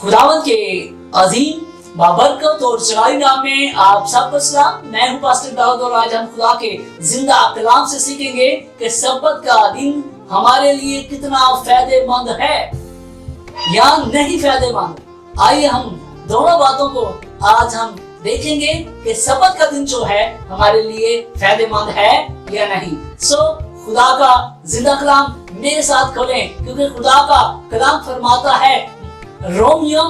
खुदावंद के अजीम बाबरकत और जलाली नाम में आप सबको सलाम। मैं हूं पास्टर दाऊद और आज हम खुदा के जिंदा कलाम से सीखेंगे कि सब्बत का दिन हमारे लिए कितना फायदेमंद है या नहीं फायदेमंद। आइए हम दोनों बातों को आज हम देखेंगे कि सब्बत का दिन जो है हमारे लिए फायदेमंद है या नहीं। खुदा का जिंदा कलाम मेरे साथ खोलें, क्योंकि खुदा का कलाम फरमाता है रोमियो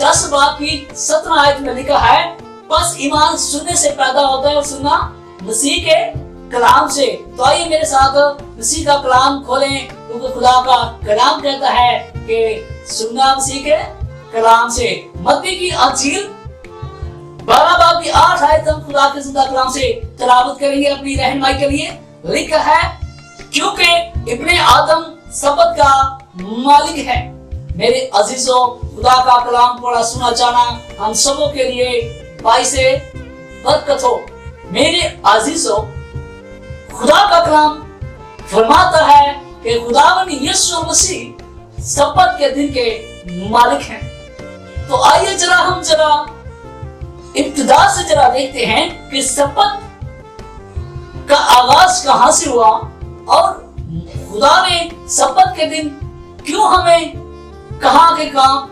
10 बाब की 17 आयत में लिखा है, बस ईमान सुनने से पैदा होता है और सुनना मसीह के कलाम से। तो आइए मेरे साथ मसीह का कलाम खोलें, क्योंकि खुदा का कलाम कहता है कि सुनना मसीह के कलाम से। मत्ती की अंजील 12 बाब की 8 आयत हम खुदा के जिंदा कलाम से तिलावत करेंगे अपनी रहनुमाई के लिए। लिखा है, क्योंकि इब्ने आदम सब्बत का मालिक है। मेरे अजीजों, खुदा का कलाम पढ़ा सुना जाना हम सबों के लिए बाइस बरकत हो। मेरे अजीजों, खुदा का कलाम फरमाता है कि खुदावंद यीशु मसीह सब्बत के दिन के मालिक हैं। तो आइए हम इब्तिदा से देखते हैं कि सब्बत का आगाज कहां से हुआ और खुदा ने सब्बत के दिन क्यों हमें कहा कि काम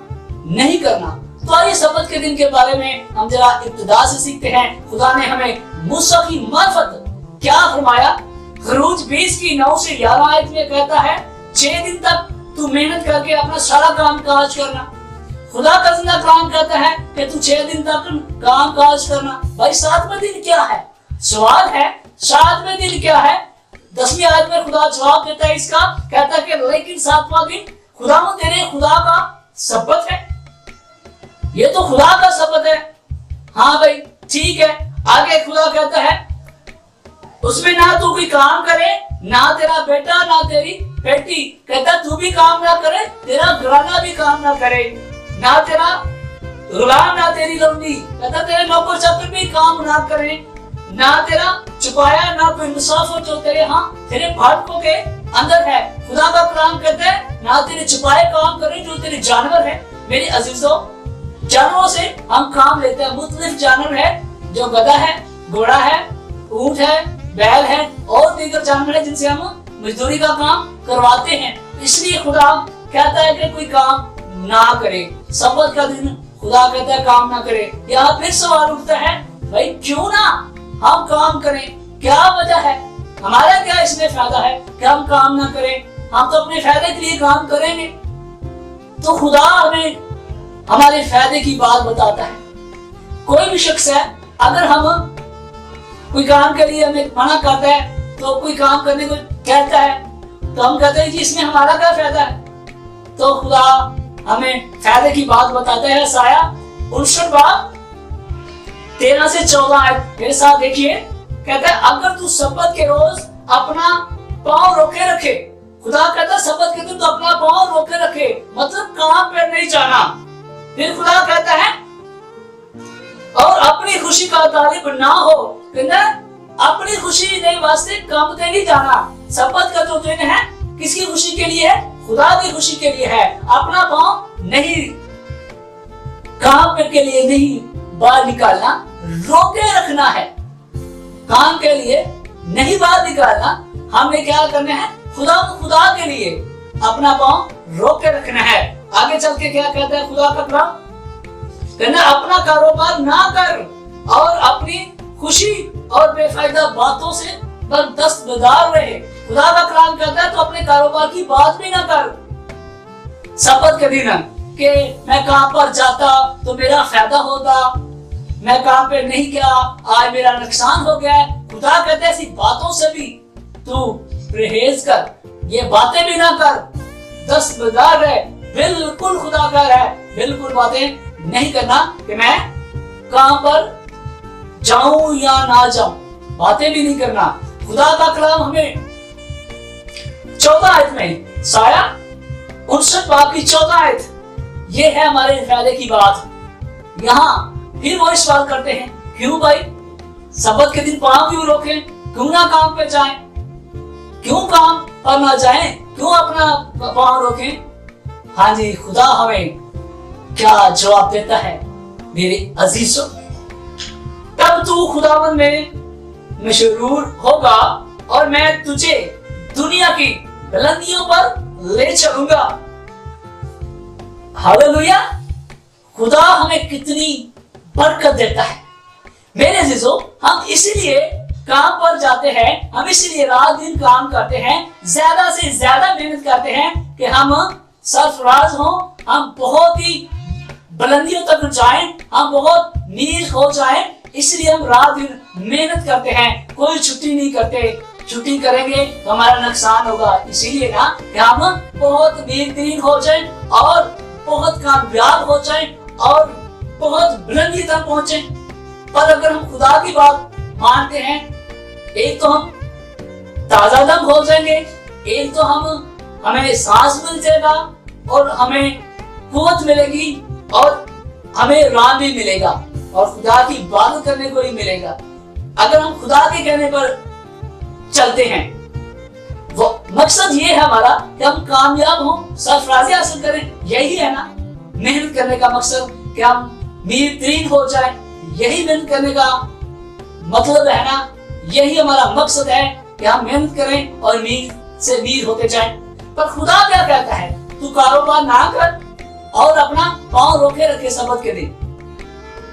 नहीं करना। तो आइए सब्बत के दिन के बारे में हम इब्तिदा से सीखते हैं। खुदा ने हमें मूसा की मार्फत क्या फरमाया। खरूज 20 की 9 से 11 आयत में कहता है, 6 दिन तक तू मेहनत करके अपना सारा काम काज करना। खुदा का जिंदा कलाम कहता है कि तू 6 दिन तक काम काज करना। भाई 7वां दिन क्या है? सवाल है 7वां दिन क्या है? 10वीं आयत में खुदा जवाब देता है इसका, कहता है कि लेकिन 7वां दिन खुदा तेरे खुदा का सब्बत है। ये तो खुदा का सब्बत है। हाँ भाई ठीक है। आगे खुदा कहता है उसमें ना तू कोई काम करे, ना तेरा बेटा ना तेरी बेटी, कहता तू भी काम ना करे, तेरा घराना भी काम ना करे, ना तेरा गुलाम ना तेरी लौंडी, कहता तेरे नौकर चाकर भी काम ना करे, ना तेरा छुपाया ना कोई मुसाफिर जो तेरे फाटकों के अंदर है। खुदा का कलाम कहता है ना तेरे छुपाए काम करे जो तेरे जानवर है। मेरे अजीजों, जानवरों से हम काम लेते हैं। मुख्तलिफ जानवर है, जो गधा है, घोड़ा है, ऊंट है, बैल है और दीगर जानवर है जिनसे हम मजदूरी का काम करवाते हैं। इसलिए खुदा कहता है कि कोई काम ना करे। सब्बत का दिन खुदा कहता है काम ना करे। यहाँ फिर सवाल उठता है, भाई क्यों ना हम काम करें? क्या वजह है? हमारा क्या इसमें फायदा है कि हम काम ना करें? हम तो अपने फायदे के लिए काम करेंगे। तो खुदा हमें हमारे फायदे की बात बताता है। कोई भी शख्स है, अगर हम कोई काम के लिए हमें मना करता है, तो कोई काम करने को कहता है, तो हम कहते हैं जी इसमें हमारा क्या फायदा है? तो खुदा हमें फायदे की बात बताता है। साया 59 बाब 13 से 14 आयत मेरे साथ देखिए। कहता है अगर तू सब्बत के रोज अपना पांव रोके रखे, खुदा कहता है सब्बत के दिन तो अपना पांव रोके रखे, मतलब काम पे नहीं जाना। फिर खुदा कहता है और अपनी खुशी का तालिब ना हो, कहता अपनी खुशी नहीं वास्ते काम पे नहीं जाना। सब्बत का जो दिन है किसकी खुशी के लिए है? खुदा की खुशी के लिए है। अपना पांव नहीं काम के लिए नहीं बाहर निकालना, रोके रखना है। काम के लिए नहीं बाहर निकालना, हमें क्या करना है? खुदा के लिए अपना पांव रोक के रखना है। आगे चल के क्या कहता है खुदा का कलाम? कहना अपना कारोबार ना कर और अपनी खुशी और बेफायदा बातों से दस्तबरदार रहे। खुदा का कलाम कहता है तो अपने कारोबार की बात भी ना कर। सब्बत के दिन कि मैं काम पर जाता तो मेरा फायदा होता, मैं काम पे नहीं किया आज मेरा नुकसान हो गया। खुदा कहता है ऐसी बातों से भी तू परहेज कर, ये बातें भी ना कर, दस्तबरदार रहे। बिल्कुल खुदा कह रहा है बिल्कुल बातें नहीं करना कि मैं काम पर जाऊं या ना जाऊं, बातें भी नहीं करना। खुदा का कलाम हमें 14 आयत में, साया 59 बाब की 14 आयत, ये है हमारे फायदे की बात। यहाँ फिर वो सवाल करते हैं, क्यों भाई सब्बत के दिन पांव क्यों रोकें? क्यों ना काम पे जाएं? क्यों काम पर ना जाएं? क्यों अपना पांव रोकें? हाँ जी, खुदा हमें क्या जवाब देता है मेरे अजीजों? तब तू खुदावन में मशरूर होगा और मैं तुझे दुनिया की बुलंदियों पर ले चलूंगा। हालेलुया! खुदा हमें कितनी बरकत देता है। मेरे अजीजों, हम इसीलिए काम पर जाते हैं, हम इसीलिए रात दिन काम करते हैं, ज्यादा से ज्यादा मेहनत करते हैं कि हम सरफराज हों, हम बहुत ही बुलंदियों तक जाएं, हम बहुत नीर हो जाएं। इसलिए हम रात दिन मेहनत करते हैं, कोई छुट्टी नहीं करते। छुट्टी करेंगे तो हमारा नुकसान होगा। इसीलिए ना कि हम बहुत बेहतरीन हो जाएं और बहुत कामयाब हो जाएं और बहुत बुलंदी तक पहुंचे। पर अगर हम खुदा की बात मानते हैं, एक तो हम ताजा दम हो जाएंगे, एक तो हमें सांस मिल जाएगा और हमें कुव्वत मिलेगी और हमें राम भी मिलेगा और खुदा की इबादत करने को ही मिलेगा। अगर हम खुदा के कहने पर चलते हैं, वो मकसद ये है हमारा कि हम कामयाब हों, सरफराजी हासिल करें। यही है ना मेहनत करने का मकसद, कि हम बेहतरीन हो जाए। यही मेहनत करने का मतलब है ना, यही हमारा मकसद है कि हम मेहनत करें और मीर से मीर होते जाएं। पर खुदा क्या कहता है? तू कारोबार ना कर और अपना पांव रोके रखे सबत के दिन।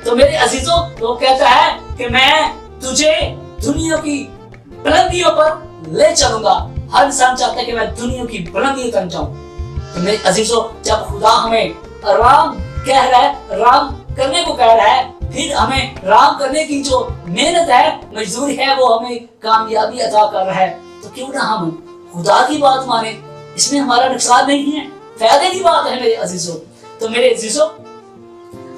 तो मेरे अजीजों, वो कहता है कि मैं तुझे दुनिया की बुलंदियों पर ले चलूंगा। हर इंसान चाहता है कि मैं दुनिया की बुलंदियों तक जाऊं। तो मेरे अजीजों, जब खुदा हमें राम कह रहा है, राम करने को कह रहा है, फिर हमें राम करने की जो मेहनत है, मजदूरी है, वो हमें कामयाबी अता कर रहा है। तो क्यों ना हम खुदा की बात माने, इसमें हमारा नुकसान नहीं है, फायदे की बात है मेरे अजीजों। तो मेरे अजीजों,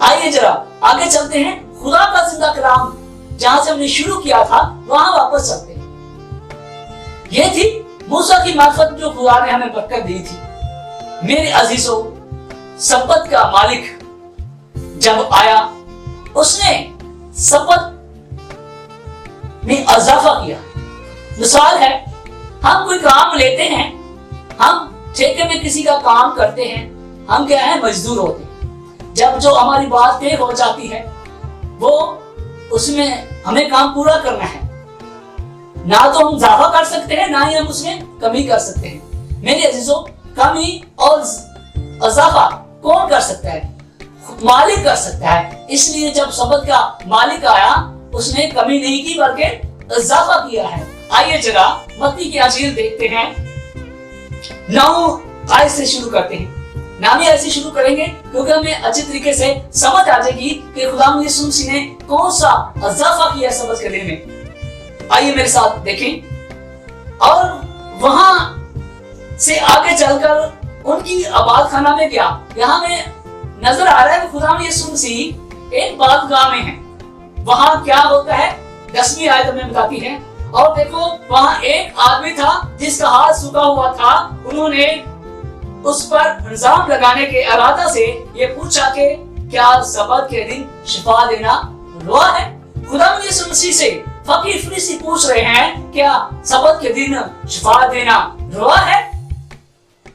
आइए जरा आगे चलते हैं। खुदा का जिंदा कलाम जहां से हमने शुरू किया था वहां वापस चलते हैं। ये थी मूसा की मार्फत जो खुदा ने हमें बरकत दी थी। मेरे अजीजों, सब्बत का मालिक जब आया, उसने सब्बत में इजाफा किया। मिसाल है, हम कोई काम लेते हैं, हम ठेके में किसी का काम करते हैं, हम क्या है, मजदूर होते हैं। जब जो हमारी बात तय हो जाती है, वो उसमें हमें काम पूरा करना है। ना तो हम इजाफा कर सकते हैं, ना ही हम उसमें कमी कर सकते हैं। मेरे अजीजों, कमी और इजाफा कौन कर सकता है? मालिक कर सकता है। इसलिए जब सब्बत का मालिक आया, उसने कमी नहीं की बल्कि इजाफा किया है। आइए जरा मत्ती की अंजील देखते हैं। 9 आयत से शुरू करते हैं। नाम ही ऐसे शुरू करेंगे क्योंकि हमें अच्छे तरीके से समझ आ जाएगी कि खुदा यीशु मसीह ने कौन सा इजाफा किया सब्त के दिन में। आइए मेरे साथ देखें। और वहां से आगे चलकर उनकी आबाद खाना में गया। यहाँ में नजर आ रहा है कि खुदा यीशु मसीह एक बादगाह में है। वहां क्या होता है, 10वीं आयत में बताती है। और देखो, वहां एक आदमी था जिसका हाथ सूखा हुआ था। उन्होंने उस पर इल्जाम लगाने के इरादा से ये पूछा कि क्या सब्त के दिन शिफा देना रुआ है? खुदा यीशु मसीह से फकीर फरीसी पूछ रहे हैं, क्या सब्त के दिन शिफा देना रुआ है?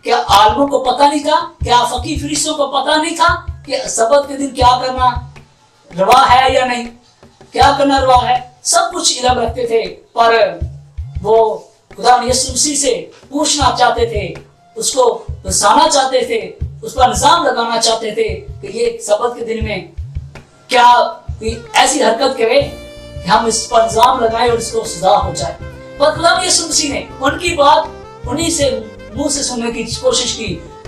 क्या आलमों को पता नहीं था? क्या फकीर फरीसियों को पता नहीं था कि सब्त के दिन क्या करना रुआ है या नहीं, क्या करना रुआ है? सब कुछ इल्म रखते थे, पर वो खुदा यीशु मसीह से पूछना चाहते थे, उसको फंसाना चाहते थे, उस पर इल्जाम लगाना चाहते थे कि ये सब्त के दिन में क्या ऐसी हरकत करे कि हम इस पर इल्जाम लगाए और इसको सजा हो जाए। पर खुदा यीशु मसीह ने उनकी बात उन्हीं से मुंह से सुनने की कोशिश की।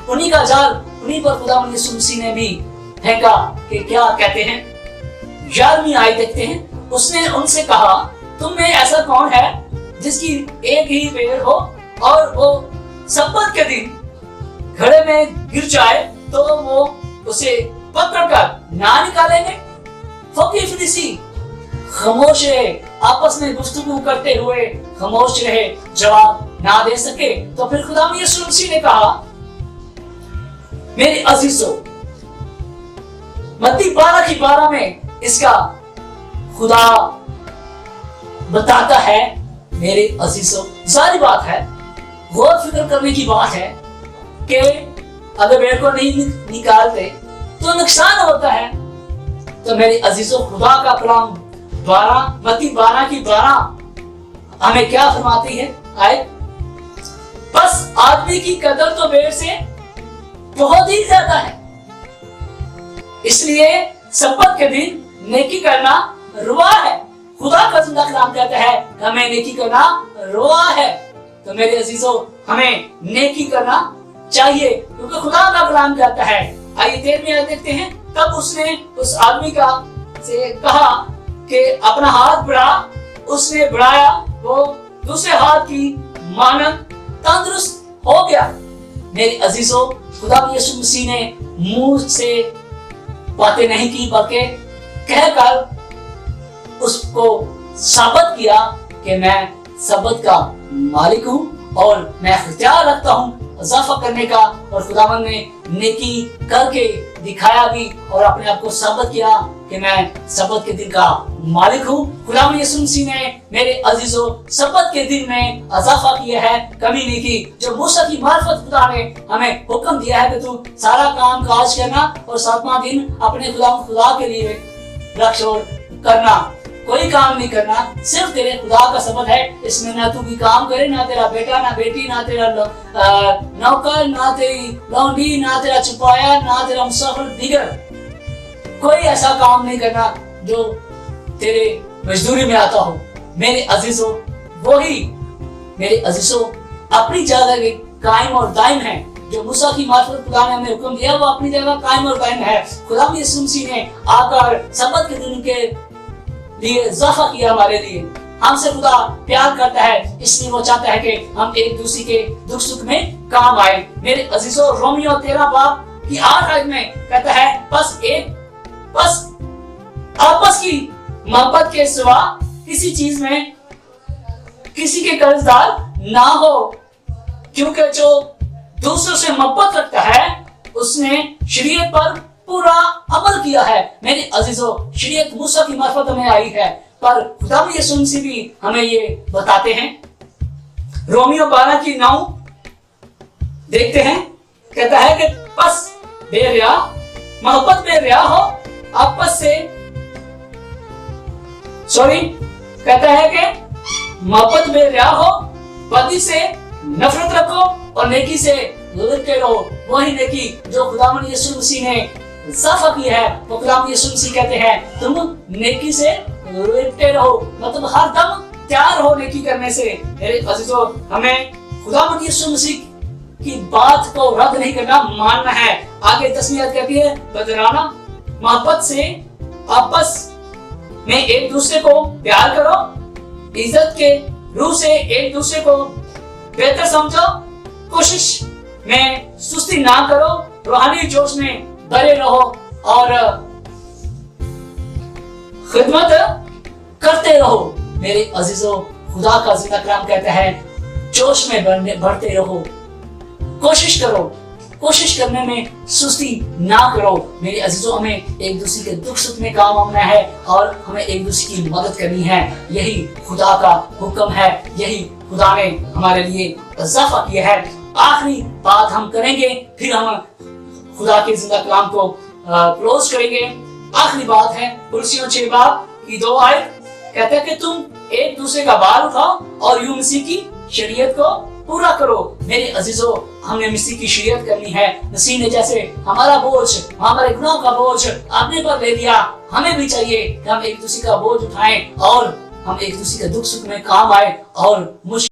उन्हीं का जाल उन्हीं पर खुदा यीशु मसीह ने भी फेंका कि क्या कहते हैं। 11वीं आयत देखते हैं। उसने उनसे कहा, तुम में ऐसा कौन है जिसकी एक ही पैर हो और वो सब्त के दिन घड़े में गिर जाए तो वो उसे पकड़कर ना निकालेंगे? फकीर फरीसी खामोश रहे, आपस में गुफ्तगू करते हुए खामोश रहे, जवाब ना दे सके। तो फिर खुदा यीशु मसीह ने कहा, मेरे अजीजों, मत्ती 12:12 में इसका खुदा बताता है, मेरे अजीजों, सारी बात है, गौर फिक्र करने की बात है कि अगर पेड़ को नहीं निकालते तो नुकसान तो मेरे अजीजों, खुदा का कलाम 12 हमें क्या फरमाती है? आए, बस आदमी की कदर तो भेड़ से बहुत ही ज्यादा है, इसलिए सब्बत के दिन नेकी करना रुआ है। खुदा का जिंदा कलाम कहता है हमें नेकी करना रुआ है। तो मेरे अजीजों, हमें नेकी करना चाहिए, क्योंकि खुदा का कलाम कहता है। आइए 13वीं आयत देखते हैं। तब उसने उस आदमी का से कहा कि अपना हाथ बढ़ा। उसने बढ़ाया, वो दूसरे हाथ की मानद तंदुरुस्त हो गया। मेरे अजीजों, खुदा यीशु मसीह ने मुंह से बातें नहीं की, बल्कि कहकर उसको साबित किया कि मैं सब्बत का मालिक हूं और मैं इख्तियार रखता हूं इजाफा करने का। और खुदावंद ने नेकी करके दिखाया भी और अपने आप को साबित किया कि मैं सब्बत के दिन का मालिक हूं। खुदावंद यीशु मसीह ने मेरे अजीजों सब्बत के दिन में इजाफा किया है, कमी नहीं की। जो मूसा की मार्फत खुदा ने हमें हुक्म दिया है कि तू सारा काम काज करना और 7वां दिन अपने खुदा के लिए रख छोड़ करना, कोई काम नहीं करना, सिर्फ तेरे खुदा का सब्बत है। इसमें ना तू भी काम करे, ना तेरा बेटा, ना बेटी, ना तेरा नौकर, ना तेरी लौंडी, ना तेरा चुपाया, ना तेरा मुसाफिर, दिगर कोई ऐसा काम नहीं करना जो तेरे मजदूरी में आता हो। मेरे अजीजों, वही मेरे अजीजों अपनी जगह के कायम और दायम है। जो मूसा की मार्फत खुदा ने हमें हुक्म दिया, वो अपनी जगह कायम और दायम है। खुदा यीशु मसीह ने आकर सब्बत के दिन के लिए इजाफा किया हमारे लिए। हमसे खुदा प्यार करता है, इसलिए वो चाहता है कि हम एक दूसरे के दुख सुख में काम आए। मेरे अजीजों, रोमियो 13 बाब की 8 आयत में कहता है बस आपस की मोहब्बत के सिवा किसी चीज में किसी के कर्जदार ना हो, क्योंकि जो दूसरों से मोहब्बत रखता है उसने शरीयत पर पूरा अमल किया है। मेरे अजीजों, शरीयत मूसा की मार्फत हमें आई है, पर खुदा यीशु मसीह भी हमें ये बताते हैं। रोमियो 12 की 9 देखते हैं, कहता है कि बस बेरिया मोहब्बत में रिया हो, आपस से कहता है कि मोहब्बत में रिया हो, बदी से नफरत रखो और नेकी से लड़ते रहो। वही नेकी जो खुदावंद यीशु मसीह ने इजाफा किया है, वो खुदावंद यीशु मसीह कहते हैं तुम नेकी से लड़ते रहो, मतलब हर दम तैयार हो नेकी करने से। मेरे अजीजों, हमें खुदावंद यीशु मसीह की बात को रद्द नहीं करना, मानना है। आगे 10वीं आयत कहती है बदराना मोहब्बत से आपस में एक दूसरे को प्यार करो, इज्जत के रूह से एक दूसरे को बेहतर समझो, कोशिश में सुस्ती ना करो, रूहानी जोश में बने रहो और खिदमत करते रहो। मेरे अजीजों, खुदा का जिंदा कलाम कहता है जोश में बढ़ते रहो, कोशिश करो, कोशिश करने में सुस्ती ना करो। मेरे अजीजों, हमें एक दूसरे के दुख सुख में काम आना है और हमें एक दूसरे की मदद करनी है। यही खुदा का हुक्म है, यही खुदा ने हमारे लिए इजाफा किया है। आखिरी बात हम करेंगे, फिर हम खुदा के जिंदा कलाम को क्लोज करेंगे। आखिरी बात है कुलसियों 6 बाब की 2 आयत, कहता है कि तुम एक दूसरे का बाल उठाओ और यूं मसीह की शरीयत को पूरा करो। मेरे अजीजों, हमने मसीह की शरीयत करनी है। मसीह ने जैसे हमारा बोझ, हमारे गुनाहों का बोझ अपने पर ले लिया, हमें भी चाहिए कि हम एक दूसरे का बोझ उठाएं और हम एक दूसरे के दुख सुख में काम आए और मुश्किल